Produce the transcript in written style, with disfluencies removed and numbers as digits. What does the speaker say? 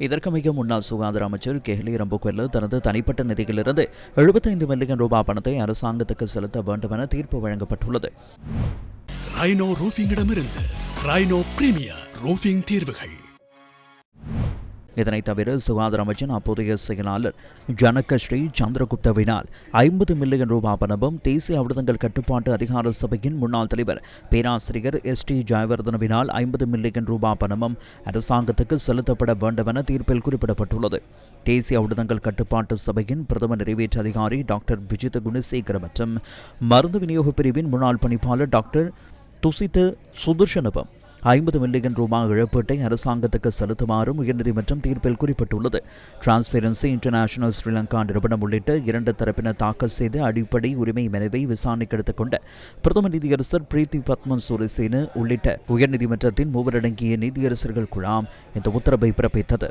இதற்கமைய முன்னாள் சுகாதார அமைச்சர் கெஹ்லி ரம்புக்வெல்ல தனது தனிப்பட்ட நிதியிலிருந்து 75 மில்லியன் ரூபாய் பணத்தை அரசாங்கத்துக்கு செலுத்த வேண்டும் என தீர்ப்பு வழங்கப்பட்டுள்ளது. ரைனோ ரூஃபிங்கிடமிருந்து ரைனோ பிரீமியர் ரூஃபிங் தீர்வுகள். இதனைத் தவிர சுகாதார அமைச்சின் அப்போதைய செயலாளர் ஜனகஸ்ரீ சந்திரகுப்தவினால் 50 மில்லியன் ரூபாய் பணமும் தேசிய அமிர்தங்கள் கட்டுப்பாட்டு அதிகார சபையின் முன்னாள் தலைவர் பேராசிரியர் ST ஜெயவர்தனவினால் 50 மில்லியன் ரூபாய் பணமும் அரசாங்கத்துக்கு செலுத்தப்பட வேண்டும் என தீர்ப்பில் குறிப்பிடப்பட்டுள்ளது. தேசிய அமிர்தங்கள் கட்டுப்பாட்டு சபையின் பிரதம நிறைவேற்று அதிகாரி டாக்டர் விஜித குணசேகர மற்றும் மருந்து விநியோக பிரிவின் முன்னாள் பணிப்பாளர் டாக்டர் துசித சுதர்ஷனவும் 50 மில்லியன் ரூபாய் இழப்பீட்டை அரசாங்கத்துக்கு செலுத்துமாறும் உயர்நீதிமன்றம் தீர்ப்பில் குறிப்பிட்டுள்ளது. டிரான்ஸ்பரன்சி இன்டர்நேஷனல் ஸ்ரீலங்கா நிறுவனம் உள்ளிட்ட 2 தரப்பினர் தாக்கல் செய்த அடிப்படை உரிமை மனுவை விசாரணைக்கு எடுத்துக்கொண்ட பிரதம நீதியரசர் பிரீத்தி பத்மன் சூரிசேன உள்ளிட்ட உயர்நீதிமன்றத்தின் 3 அடங்கிய நீதியரசர்கள் குழாம் இந்த உத்தரவை பிறப்பித்தது.